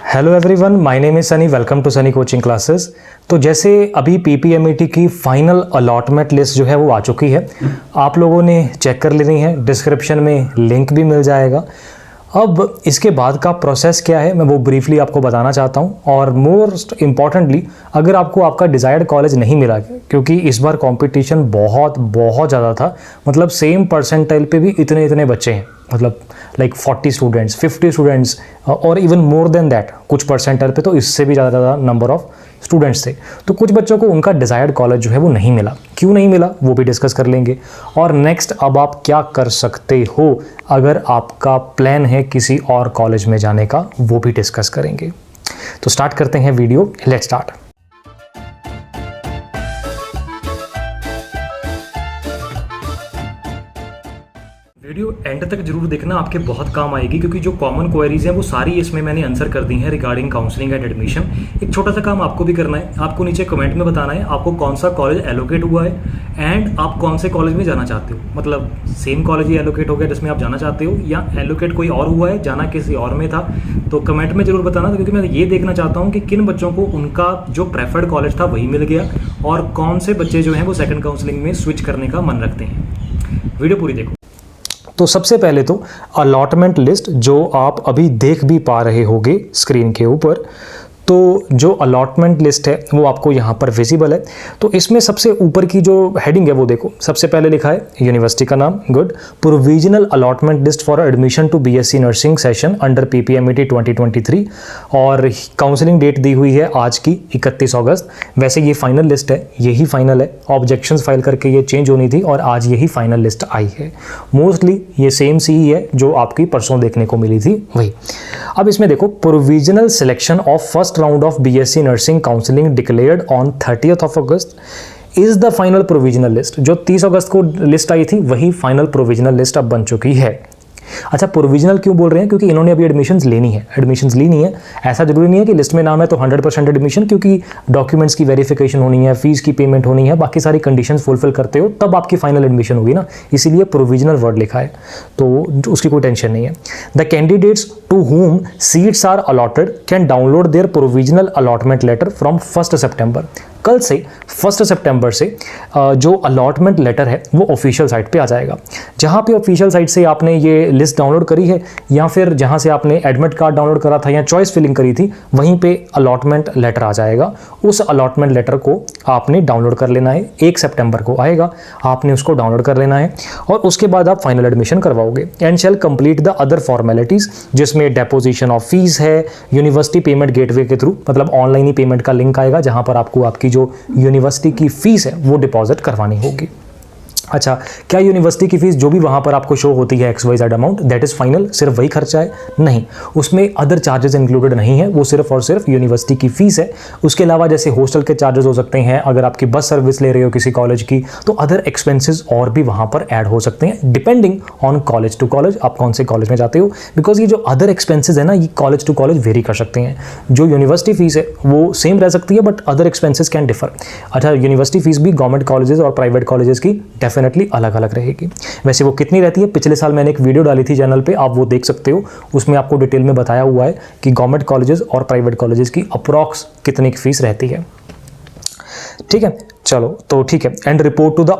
Hello everyone, my name is Sunny. Welcome to Sunny coaching classes. तो जैसे अभी पीपीएमईटी की फाइनल अलॉटमेंट लिस्ट जो है वो आ चुकी है, आप लोगों ने चेक कर लेनी है। डिस्क्रिप्शन में लिंक भी मिल जाएगा। अब इसके बाद का प्रोसेस क्या है मैं वो ब्रीफली आपको बताना चाहता हूँ। और मोस्ट इम्पॉर्टेंटली, अगर आपको आपका डिज़ायर्ड कॉलेज नहीं मिला, क्योंकि इस बार कंपटीशन बहुत ज़्यादा था, मतलब सेम परसेंटाइल पे भी इतने बच्चे हैं, मतलब लाइक 40 स्टूडेंट्स, 50 स्टूडेंट्स और इवन मोर देन दैट, कुछ परसेंटाइल पे तो इससे भी ज़्यादा नंबर ऑफ स्टूडेंट्स थे। तो कुछ बच्चों को उनका डिज़ायर्ड कॉलेज जो है वो नहीं मिला। क्यों नहीं मिला वो भी डिस्कस कर लेंगे। और नेक्स्ट, अब आप क्या कर सकते हो अगर आपका प्लान है किसी और कॉलेज में जाने का, वो भी डिस्कस करेंगे। तो स्टार्ट करते हैं video. Let's start. Video and तक जरूर देखना, आपके बहुत काम आएगी, क्योंकि जो कॉमन क्वेरीज हैं वो सारी इसमें मैंने आंसर कर दी हैं रिगार्डिंग काउंसलिंग एंड एडमिशन। एक छोटा सा काम आपको भी करना है, आपको नीचे कमेंट में बताना है आपको कौन सा कॉलेज एलोकेट हुआ है एंड आप कौन से कॉलेज में जाना चाहते हो। मतलब सेम कॉलेज ही एलोकेट हो गया जिसमें आप जाना चाहते हो, या एलोकेट कोई और हुआ है, जाना किसी और में था। तो कमेंट में जरूर बताना, क्योंकि मैं ये देखना चाहता हूँ कि किन बच्चों को उनका जो प्रेफर्ड कॉलेज था वही मिल गया और कौन से बच्चे जो हैं वो सेकंड काउंसलिंग में स्विच करने का मन रखते हैं। वीडियो पूरी देखो। तो सबसे पहले तो अलॉटमेंट लिस्ट जो आप अभी देख भी पा रहे होंगे स्क्रीन के ऊपर, तो जो अलॉटमेंट लिस्ट है वो आपको यहाँ पर विजिबल है। तो इसमें सबसे ऊपर की जो हेडिंग है वो देखो, सबसे पहले लिखा है यूनिवर्सिटी का नाम, good, provisional allotment list for admission to BSc nursing session under PPMET 2023, और काउंसलिंग डेट दी हुई है आज की 31 अगस्त। वैसे ये फाइनल लिस्ट है, यही फाइनल है, ऑब्जेक्शंस फाइल करके ये चेंज होनी थी और आज यही फाइनल लिस्ट आई है। मोस्टली ये सेम सी ही है जो आपकी परसों देखने को मिली थी वही। अब इसमें देखो, provisional selection of first round of BSc Nursing Counseling declared on 30th of August is the final provisional list। जो 30 अगस्त को लिस्ट आई थी वही फाइनल प्रोविजनल लिस्ट अब बन चुकी है। अच्छा, प्रोविजनल क्यों बोल रहे हैं? क्योंकि इन्होंने अभी एडमिशन्स लेनी है, एडमिशन्स ली नहीं है। ऐसा जरूरी नहीं है कि लिस्ट में नाम है तो 100% एडमिशन, क्योंकि डॉक्यूमेंट्स की वेरिफिकेशन होनी है, फीस की पेमेंट होनी है, बाकी सारी कंडीशंस फुलफिल करते हो तब आपकी फाइनल एडमिशन होगी ना, इसीलिए प्रोविजनल वर्ड लिखा है, तो उसकी कोई टेंशन नहीं है। The candidates to whom seats are allotted can download their provisional allotment letter from 1 सितंबर। कल से 1 सितंबर से जो अलॉटमेंट लेटर है वो ऑफिशियल साइट पे आ जाएगा। जहाँ पे ऑफिशियल साइट से आपने ये लिस्ट डाउनलोड करी है, या फिर जहाँ से आपने एडमिट कार्ड डाउनलोड करा था या चॉइस फिलिंग करी थी, वहीं पे अलॉटमेंट लेटर आ जाएगा। उस अलॉटमेंट लेटर को आपने डाउनलोड कर लेना है, 1 सितंबर को आएगा, आपने उसको डाउनलोड कर लेना है और उसके बाद आप फाइनल एडमिशन करवाओगे। And shall complete the other formalities, जिसमें डेपोजिशन ऑफ फीस है, यूनिवर्सिटी पेमेंट गेटवे के थ्रू, मतलब ऑनलाइन ही पेमेंट का लिंक आएगा जहाँ पर आपको आपकी जो यूनिवर्सिटी की फीस है वो डिपॉजिट करवानी होगी। अच्छा, क्या यूनिवर्सिटी की फीस जो भी वहाँ पर आपको शो होती है XYZ amount, that is final, सिर्फ वही खर्चा है? नहीं, उसमें अदर चार्जेस इंक्लूडेड नहीं है, वो सिर्फ और सिर्फ यूनिवर्सिटी की फीस है। उसके अलावा जैसे हॉस्टल के चार्जेस हो सकते हैं, अगर आपकी बस सर्विस ले रहे हो किसी कॉलेज की, तो अदर एक्सपेंसेस और भी वहाँ पर ऐड हो सकते हैं, depending on college to college, आप कौन से कॉलेज में जाते हो। बिकॉज ये जो अदर एक्सपेंसेस है ना, ये कॉलेज टू कॉलेज वेरी कर सकते हैं। जो यूनिवर्सिटी फीस है वो सेम रह सकती है, but other expenses can differ. अच्छा, यूनिवर्सिटी फीस भी गवर्नमेंट कॉलेजेस और प्राइवेट कॉलेजेस की डेफिनेटली अलग अलग रहेगी। वैसे वो कितनी रहती है, पिछले साल मैंने एक वीडियो डाली थी चैनल पे, आप वो देख सकते हो, उसमें आपको डिटेल में बताया हुआ है कि गवर्नमेंट कॉलेजेस और प्राइवेट कॉलेजेस की अप्रॉक्स कितनी फीस रहती है। ठीक है, चलो तो ठीक है। And report to the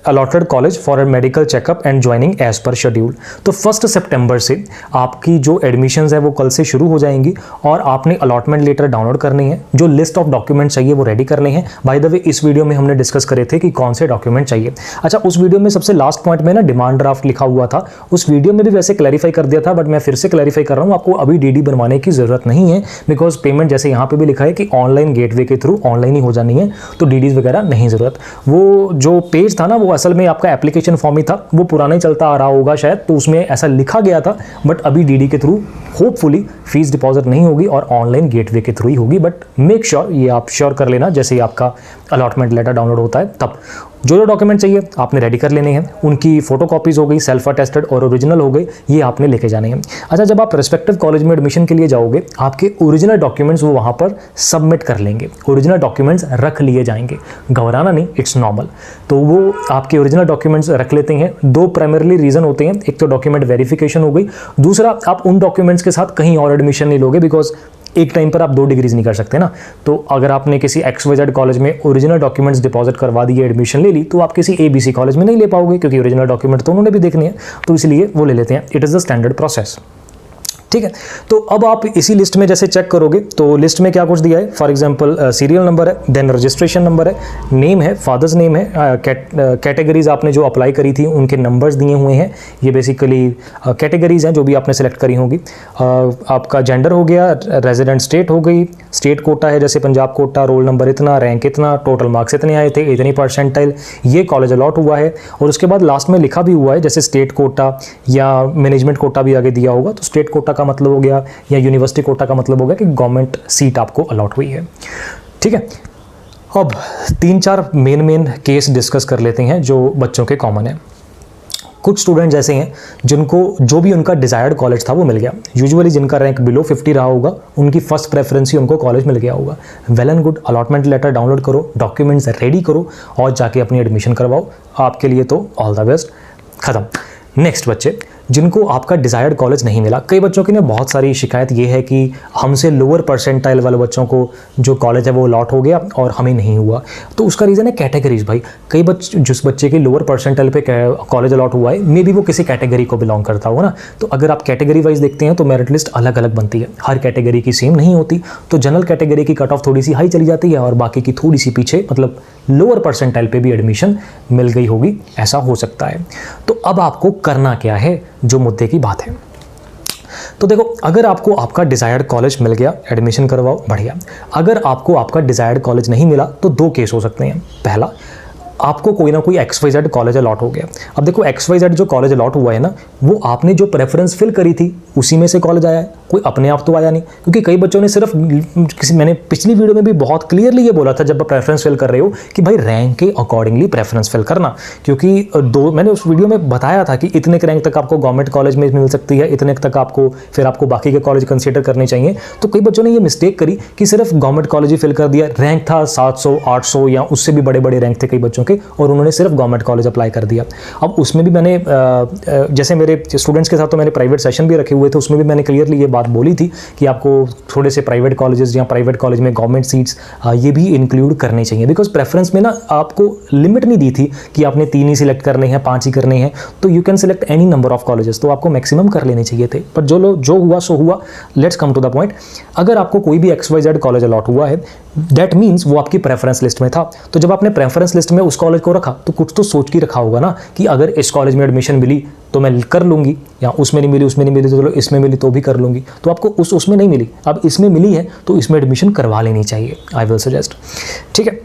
allotted college for a medical checkup and joining as per schedule. तो 1 सितंबर से आपकी जो एडमिशन्स है वो कल से शुरू हो जाएंगी और आपने अलॉटमेंट लेटर डाउनलोड करनी है, जो लिस्ट ऑफ डॉक्यूमेंट चाहिए वो रेडी करने हैं। बाय द वे, इस वीडियो में हमने डिस्कस करे थे कि कौन से डॉक्यूमेंट चाहिए। अच्छा, उस वीडियो में सबसे लास्ट पॉइंट में ना डिमांड ड्राफ्ट लिखा हुआ था, उस वीडियो में भी वैसे क्लैरिफाई कर दिया था, बट मैं फिर से क्लैरिफाई कर रहा हूँ, आपको अभी DD बनवाने की जरूरत नहीं है, बिकॉज पेमेंट जैसे यहाँ पे भी लिखा है कि ऑनलाइन गेटवे के थ्रू ऑनलाइन ही हो जानी है, तो DDs वगैरह नहीं जरूरत। वो जो पेज था ना, वो असल में आपका एप्लीकेशन फॉर्म ही था, वो पुराना ही चलता आ रहा होगा शायद, तो उसमें ऐसा लिखा गया था, बट अभी DD के थ्रू होपफुली फीस डिपॉजिट नहीं होगी और ऑनलाइन गेटवे के थ्रू ही होगी। बट मेक श्योर, ये आप श्योर कर लेना जैसे ही आपका अलॉटमेंट लेटर डाउनलोड होता है तब। जो डॉक्यूमेंट चाहिए आपने रेडी कर लेने हैं, उनकी फोटो कॉपीज हो गई, सेल्फ अटेस्टेड और ओरिजिनल हो गई, ये आपने लेके जाने हैं। अच्छा, जब आप रेस्पेक्टिव कॉलेज में एडमिशन के लिए जाओगे, आपके ओरिजिनल डॉक्यूमेंट्स वो वहाँ पर सबमिट कर लेंगे, ओरिजिनल डॉक्यूमेंट्स रख लिए जाएंगे, घबराना नहीं, इट्स नॉर्मल। तो वो आपके ओरिजिनल डॉक्यूमेंट्स रख लेते हैं। दो प्राइमरली रीजन होते हैं, एक तो डॉक्यूमेंट वेरिफिकेशन हो गई, दूसरा आप उन डॉक्यूमेंट्स के साथ कहीं और एडमिशन नहीं लोगे, बिकॉज एक टाइम पर आप 2 डिग्रीज नहीं कर सकते ना। तो अगर आपने किसी XYZ कॉलेज में ओरिजिनल डॉक्यूमेंट्स डिपॉजिट करवा दिए, एडमिशन ले ली, तो आप किसी ABC कॉलेज में नहीं ले पाओगे, क्योंकि ओरिजिनल डॉक्यूमेंट तो उन्होंने भी देखने हैं, तो इसलिए वो ले लेते हैं। It is the standard process. ठीक है, तो अब आप इसी लिस्ट में जैसे चेक करोगे तो लिस्ट में क्या कुछ दिया है, फॉर एग्जांपल सीरियल नंबर है, देन रजिस्ट्रेशन नंबर है, नेम है, फादर्स नेम है, कैटेगरीज आपने जो अप्लाई करी थी उनके नंबर्स दिए हुए हैं। ये बेसिकली कैटेगरीज हैं जो भी आपने सेलेक्ट करी होंगी। आपका जेंडर हो गया, रेजिडेंट स्टेट हो गई, स्टेट कोटा है जैसे पंजाब कोटा, रोल नंबर इतना, रैंक इतना, टोटल मार्क्स इतने आए थे, इतनी परसेंटाइल, ये कॉलेज अलॉट हुआ है। और उसके बाद लास्ट में लिखा भी हुआ है, जैसे स्टेट कोटा या मैनेजमेंट कोटा भी आगे दिया होगा, तो स्टेट कोटा का मतलब हो गया या यूनिवर्सिटी कोटा का मतलब हो गया कि गवर्नमेंट सीट आपको अलॉट हुई है। ठीक है, अब 3-4 मेन केस डिस्कस कर लेते हैं जो बच्चों के कॉमन है। कुछ स्टूडेंट जैसे हैं जिनको जो भी उनका डिजायर्ड कॉलेज था वो मिल गया। यूजुअली जिनका रैंक बिलो 50 रहा होगा उनकी फर्स्ट प्रेफरेंस ही उनको कॉलेज मिल गया होगा। Well and good, allotment letter download करो, डॉक्यूमेंट्स रेडी करो और जाके अपनी एडमिशन करवाओ। आपके लिए तो ऑल द बेस्ट। खत्म। नेक्स्ट बच्चे जिनको आपका डिज़ायर्ड कॉलेज नहीं मिला। कई बच्चों की ना बहुत सारी शिकायत ये है कि हमसे लोअर परसेंटाइल वाले बच्चों को जो कॉलेज है वो अलॉट हो गया और हमें नहीं हुआ। तो उसका रीज़न है कैटेगरीज भाई। कई जिस बच्चे के लोअर परसेंटाइल पे कॉलेज अलॉट हुआ है, मे बी वो किसी कैटेगरी को बिलोंग करता हो ना। तो अगर आप कैटेगरी वाइज देखते हैं तो मेरिट लिस्ट अलग अलग बनती है, हर कैटेगरी की सेम नहीं होती। तो जनरल कैटेगरी की कट ऑफ थोड़ी सी हाई चली जाती है और बाकी की थोड़ी सी पीछे, मतलब लोअर परसेंटाइल पे भी एडमिशन मिल गई होगी, ऐसा हो सकता है। तो अब आपको करना क्या है, जो मुद्दे की बात है। तो देखो, अगर आपको आपका डिजायर्ड कॉलेज मिल गया, एडमिशन करवाओ, बढ़िया। अगर आपको आपका डिजायर्ड कॉलेज नहीं मिला तो 2 केस हो सकते हैं। पहला, आपको कोई ना कोई XYZ कॉलेज अलॉट हो गया। अब देखो, XYZ जो कॉलेज अलॉट हुआ है ना, वो आपने जो प्रेफरेंस फिल करी थी उसी में से कॉलेज आया है, कोई अपने आप तो आया नहीं। क्योंकि कई बच्चों ने सिर्फ मैंने पिछली वीडियो में भी बहुत क्लियरली ये बोला था जब आप प्रेफरेंस फिल कर रहे हो कि भाई रैंक के अकॉर्डिंगली प्रेफरेंस फिल करना। क्योंकि मैंने उस वीडियो में बताया था कि इतने रैंक तक आपको गवर्नमेंट कॉलेज में मिल सकती है, इतने तक आपको बाकी के कॉलेज कंसिडर करने चाहिए। तो कई बच्चों ने ये मिस्टेक करी कि सिर्फ गवर्नमेंट कॉलेज ही फिल कर दिया। रैंक था 700, 800 या उससे भी बड़े बड़े रैंक थे कई बच्चों और उन्होंने सिर्फ गवर्नमेंट कॉलेज अप्लाई कर दिया। अब उसमें भी मैंने जैसे मेरे स्टूडेंट्स के साथ तो मैंने प्राइवेट सेशन भी रखे हुए थे, उसमें भी मैंने क्लियरली ये बात बोली थी कि आपको थोड़े से प्राइवेट कॉलेजेस या प्राइवेट कॉलेज में गवर्नमेंट सीट्स ये भी इंक्लूड करने चाहिए। बिकॉज प्रेफरेंस में ना आपको लिमिट नहीं दी थी कि आपने 3 ही सिलेक्ट करने हैं, 5 ही करने हैं। तो you can select any number of colleges, तो आपको मैक्सिमम कर लेने चाहिए थे। पर जो हुआ सो हुआ। Let's come to the point. अगर आपको कोई भी XYZ कॉलेज अलॉट हुआ है, दैट मीन्स वो आपकी प्रेफरेंस लिस्ट में था। तो जब आपने प्रेफरेंस लिस्ट में उस कॉलेज को रखा तो कुछ तो सोच के रखा होगा ना कि अगर इस कॉलेज में एडमिशन मिली तो मैं कर लूंगी, या उसमें नहीं मिली तो चलो इसमें मिली तो भी कर लूंगी। तो आपको उसमें नहीं मिली, अब इसमें मिली है तो इसमें एडमिशन करवा लेनी चाहिए, आई विल सजेस्ट। ठीक है,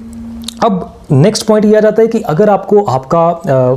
अब नेक्स्ट पॉइंट ये आ जाता है कि अगर आपको आपका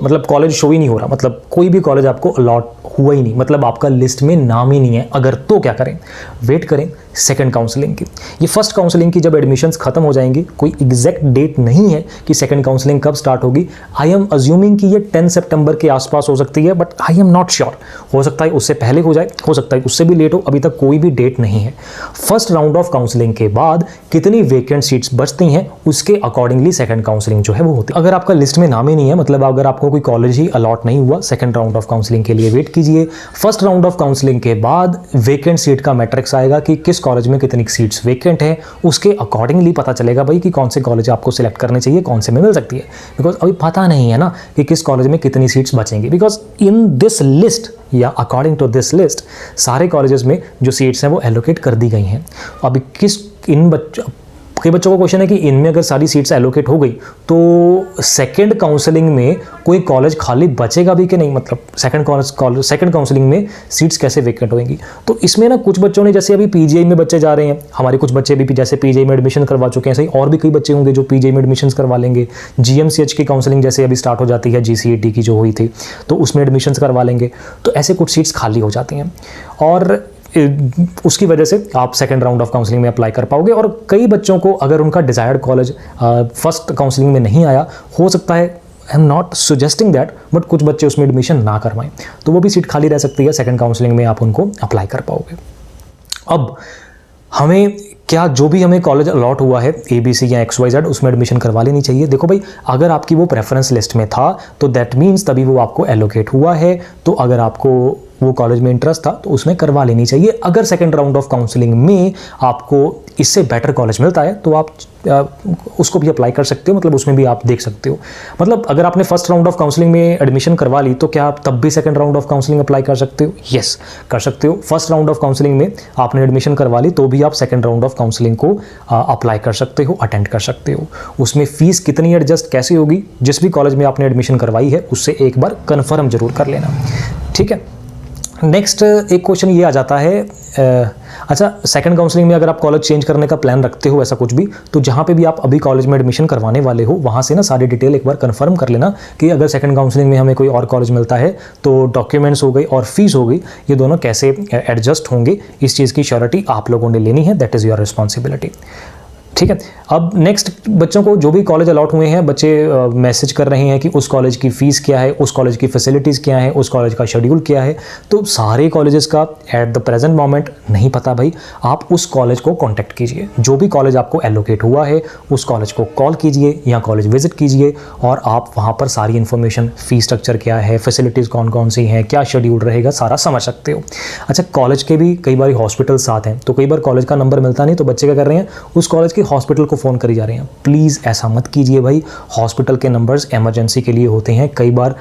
मतलब कॉलेज शो ही नहीं हो रहा, मतलब कोई भी कॉलेज आपको अलॉट हुआ ही नहीं, मतलब आपका लिस्ट में नाम ही नहीं है, अगर तो क्या करें? वेट करें सेकंड काउंसलिंग की। ये फर्स्ट काउंसलिंग की जब एडमिशन्स खत्म हो जाएंगी, कोई एग्जैक्ट डेट नहीं है कि सेकंड काउंसलिंग कब स्टार्ट होगी। आई एम अज्यूमिंग कि ये 10 सितंबर के आसपास हो सकती है, but I am not sure. हो सकता है उससे पहले हो जाए, हो सकता है उससे भी लेट हो, अभी तक कोई भी डेट नहीं है। फर्स्ट राउंड ऑफ काउंसलिंग के बाद कितनी वेकेंट सीट्स बचती हैं उसके अकॉर्डिंगली सेकंड काउंसलिंग जो है वो होती है। अगर आपका लिस्ट में नाम ही नहीं है, मतलब अगर आपको कोई कॉलेज ही अलॉट नहीं हुआ, सेकंड राउंड ऑफ काउंसलिंग के लिए वेट कीजिए। फर्स्ट राउंड ऑफ काउंसलिंग के बाद वेकेंट सीट का मैट्रिक्स आएगा कि किस कॉलेज में कितनी सीट्स वेकेंट है, उसके अकॉर्डिंगली पता चलेगा भाई कि कौन से कॉलेज आपको सिलेक्ट करने चाहिए, कौन से में मिल सकती है। बिकॉज अभी पता नहीं है ना कि किस कॉलेज में कितनी सीट्स बचेंगी। बिकॉज इन दिस लिस्ट या अकॉर्डिंग टू दिस लिस्ट सारे कॉलेजेस में जो सीट्स हैं वो एलोकेट कर दी गई हैं। अभी कई बच्चों का क्वेश्चन है कि इनमें अगर सारी सीट्स एलोकेट हो गई तो सेकंड काउंसलिंग में कोई कॉलेज खाली बचेगा भी कि नहीं, मतलब सेकंड काउंसलिंग में सीट्स कैसे वेकेंट होंगी। तो इसमें ना कुछ बच्चों ने, जैसे अभी पीजीआई में बच्चे जा रहे हैं, हमारे कुछ बच्चे भी जैसे पीजीआई में एडमिशन करवा चुके हैं, सही और भी कई बच्चे होंगे जो पीजीआई में एडमिशन करवा लेंगे। जीएमसीएच की काउंसलिंग जैसे अभी स्टार्ट हो जाती है, जीसीईटी की जो हुई थी, तो उसमें एडमिशन करवा लेंगे। तो ऐसे कुछ सीट्स खाली हो जाती हैं और उसकी वजह से आप सेकंड राउंड ऑफ काउंसलिंग में अप्लाई कर पाओगे। और कई बच्चों को अगर उनका डिजायर्ड कॉलेज फर्स्ट काउंसलिंग में नहीं आया, हो सकता है, I am not suggesting that, but कुछ बच्चे उसमें एडमिशन ना करवाएं, तो वो भी सीट खाली रह सकती है। सेकंड काउंसलिंग में आप उनको अप्लाई कर पाओगे। अब हमें क्या जो भी हमें कॉलेज अलॉट हुआ है ABC या XYZ उसमें एडमिशन करवा लेनी चाहिए? देखो भाई, अगर आपकी वो प्रेफरेंस लिस्ट में था तो दैट मीन्स तभी वो आपको एलोकेट हुआ है। तो अगर आपको वो कॉलेज में इंटरेस्ट था तो उसमें करवा लेनी चाहिए। अगर सेकंड राउंड ऑफ काउंसलिंग में आपको इससे बेटर कॉलेज मिलता है तो आप उसको भी अप्लाई कर सकते हो, मतलब उसमें भी आप देख सकते हो। मतलब अगर आपने फर्स्ट राउंड ऑफ काउंसलिंग में एडमिशन करवा ली तो क्या आप तब भी second round of counselling apply कर सकते हो? यस, कर सकते हो। फर्स्ट राउंड ऑफ काउंसलिंग में आपने एडमिशन करवा ली तो भी आप सेकंड राउंड ऑफ काउंसलिंग को अप्लाई कर सकते हो, अटेंड कर सकते हो। उसमें फीस कितनी एडजस्ट कैसे होगी, जिस भी कॉलेज में आपने एडमिशन करवाई है उससे एक बार कन्फर्म जरूर कर लेना, ठीक है। नेक्स्ट एक क्वेश्चन ये आ जाता है, अच्छा सेकंड काउंसलिंग में अगर आप कॉलेज चेंज करने का प्लान रखते हो ऐसा कुछ भी, तो जहाँ पे भी आप अभी कॉलेज में एडमिशन करवाने वाले हो वहाँ से ना सारी डिटेल एक बार कंफर्म कर लेना कि अगर सेकंड काउंसलिंग में हमें कोई और कॉलेज मिलता है तो डॉक्यूमेंट्स हो गई और फीस हो गई, ये दोनों कैसे एडजस्ट होंगे, इस चीज़ की श्योरिटी आप लोगों ने लेनी है। दैट इज़ योर रिस्पॉन्सिबिलिटी, ठीक है। अब नेक्स्ट, बच्चों को जो भी कॉलेज अलॉट हुए हैं, बच्चे मैसेज कर रहे हैं कि उस कॉलेज की फ़ीस क्या है, उस कॉलेज की फैसिलिटीज़ क्या है, उस कॉलेज का शेड्यूल क्या है। तो सारे कॉलेजेस का एट द प्रेजेंट मोमेंट नहीं पता भाई। आप उस कॉलेज को कांटेक्ट कीजिए, जो भी कॉलेज आपको एलोकेट हुआ है उस कॉलेज को कॉल कीजिए या कॉलेज विजिट कीजिए और आप वहाँ पर सारी इन्फॉर्मेशन, फ़ीस स्ट्रक्चर क्या है, फैसिलिटीज़ कौन कौन सी हैं, क्या शेड्यूल रहेगा, सारा समझ सकते हो। अच्छा, कॉलेज के भी कई बार हॉस्पिटल साथ हैं, तो कई बार कॉलेज का नंबर मिलता नहीं तो बच्चे क्या कर रहे हैं, उस कॉलेज के हॉस्पिटल को फ़ोन करी जा रहे हैं। प्लीज़ ऐसा मत कीजिए भाई। हॉस्पिटल के नंबर्स इमरजेंसी के लिए होते हैं। कई बार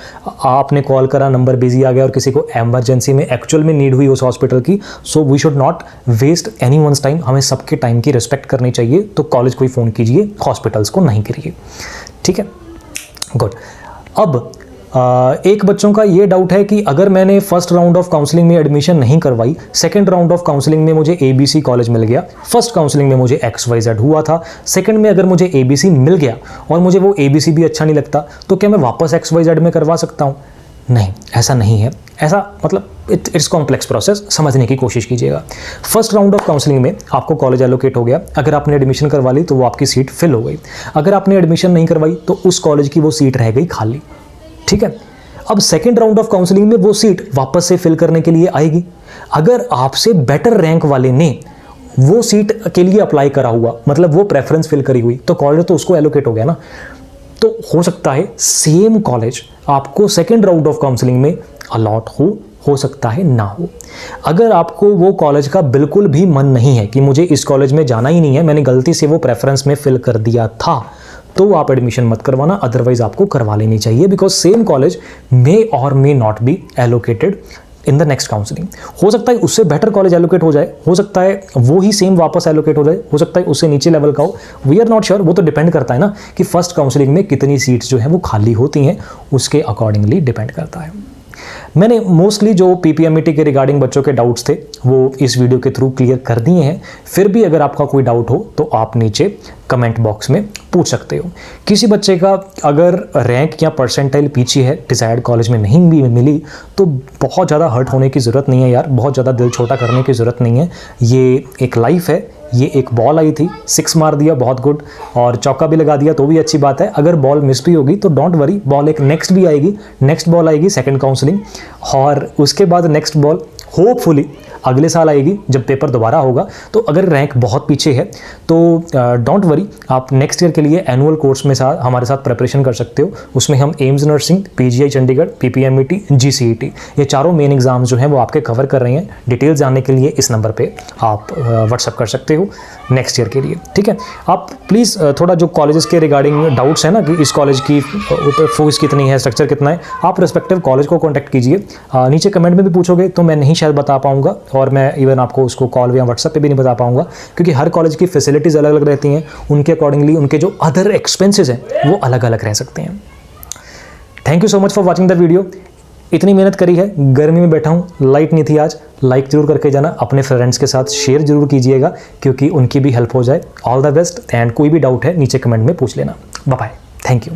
आपने कॉल करा, नंबर बिजी आ गया और किसी को इमरजेंसी में एक्चुअल में नीड हुई उस हॉस्पिटल की, so we should not waste anyone's time. हमें सबके टाइम की रिस्पेक्ट करनी चाहिए। तो कॉलेज को ही फ़ोन कीजिए, हॉस्पिटल्स को नहीं करिए, ठीक है। गुड। अब एक बच्चों का ये डाउट है कि अगर मैंने फर्स्ट राउंड ऑफ काउंसलिंग में एडमिशन नहीं करवाई, सेकंड राउंड ऑफ काउंसलिंग में मुझे ABC कॉलेज मिल गया, फर्स्ट काउंसलिंग में मुझे XYZ हुआ था, सेकंड में अगर मुझे ABC मिल गया और मुझे वो ABC भी अच्छा नहीं लगता, तो क्या मैं वापस XYZ में करवा सकता हूँ? नहीं, ऐसा नहीं है। ऐसा मतलब इट्स कॉम्प्लेक्स प्रोसेस, समझने की कोशिश कीजिएगा। फर्स्ट राउंड ऑफ काउंसलिंग में आपको कॉलेज एलोकेट हो गया, अगर आपने एडमिशन करवा ली तो वो आपकी सीट फिल हो गई। अगर आपने एडमिशन नहीं करवाई तो उस कॉलेज की वो सीट रह गई खाली, ठीक है। अब सेकेंड राउंड ऑफ काउंसलिंग में वो सीट वापस से फिल करने के लिए आएगी। अगर आपसे बेटर रैंक वाले ने वो सीट के लिए अप्लाई करा हुआ, मतलब वो प्रेफरेंस फिल करी हुई, तो कॉलेज तो उसको एलोकेट हो गया ना। तो हो सकता है सेम कॉलेज आपको सेकेंड राउंड ऑफ काउंसलिंग में अलॉट हो सकता है ना हो। अगर आपको वो कॉलेज का बिल्कुल भी मन नहीं है कि मुझे इस कॉलेज में जाना ही नहीं है, मैंने गलती से वो प्रेफरेंस में फिल कर दिया था, तो आप एडमिशन मत करवाना, अदरवाइज आपको करवा लेनी चाहिए। बिकॉज सेम कॉलेज मे और may not be allocated in the next counselling. हो सकता है उससे बेटर कॉलेज एलोकेट हो जाए, हो सकता है वो ही सेम वापस एलोकेट हो जाए, हो सकता है उससे नीचे लेवल का हो। We are not sure. वो तो डिपेंड करता है ना कि फर्स्ट काउंसलिंग में कितनी सीट्स जो है वो खाली होती हैं, उसके अकॉर्डिंगली डिपेंड करता है। मैंने मोस्टली जो PPMET के रिगार्डिंग बच्चों के डाउट्स थे वो इस वीडियो के थ्रू क्लियर कर दिए हैं। फिर भी अगर आपका कोई डाउट हो तो आप नीचे कमेंट बॉक्स में पूछ सकते हो। किसी बच्चे का अगर रैंक या परसेंटाइल पीछे है, डिज़ायर्ड कॉलेज में नहीं भी मिली, तो बहुत ज़्यादा हर्ट होने की ज़रूरत नहीं है यार, बहुत ज़्यादा दिल छोटा करने की ज़रूरत नहीं है। ये एक लाइफ है। ये एक बॉल आई थी, 6 मार दिया, बहुत गुड, और चौका भी लगा दिया तो भी अच्छी बात है। अगर बॉल मिस भी होगी तो डोंट वरी, बॉल एक नेक्स्ट भी आएगी, नेक्स्ट बॉल आएगी सेकंड काउंसलिंग, और उसके बाद नेक्स्ट बॉल होपफुली अगले साल आएगी जब पेपर दोबारा होगा। तो अगर रैंक बहुत पीछे है तो डोंट वरी, आप नेक्स्ट ईयर के लिए एनुअल कोर्स में हमारे साथ प्रिपरेशन कर सकते हो। उसमें हम AIIMS nursing, PGI Chandigarh, PPMET, GCET, ये चारों मेन एग्जाम्स जो हैं वो आपके कवर कर रहे हैं। डिटेल जानने के लिए इस नंबर पे आप व्हाट्सअप कर सकते हो नेक्स्ट ईयर के लिए, ठीक है। आप प्लीज़ थोड़ा जो कॉलेजेस के रिगार्डिंग डाउट्स हैं ना कि इस कॉलेज की फीस कितनी है, स्ट्रक्चर कितना है, आप रिस्पेक्टिव कॉलेज को कॉन्टैक्ट कीजिए। नीचे कमेंट में भी पूछोगे तो मैं नहीं शायद बता पाऊँगा, और मैं इवन आपको उसको कॉल या व्हाट्सएप पे भी नहीं बता पाऊंगा, क्योंकि हर कॉलेज की फैसिलिटीज़ अलग अलग रहती हैं। उनके अकॉर्डिंगली उनके जो अदर एक्सपेंसेस हैं वो अलग अलग रह सकते हैं। Thank you so much for watching the video. इतनी मेहनत करी है, गर्मी में बैठा हूँ, लाइट नहीं थी आज। लाइक जरूर करके जाना, अपने फ्रेंड्स के साथ शेयर जरूर कीजिएगा क्योंकि उनकी भी हेल्प हो जाए। ऑल द बेस्ट, एंड कोई भी डाउट है नीचे कमेंट में पूछ लेना। Bye bye, thank you.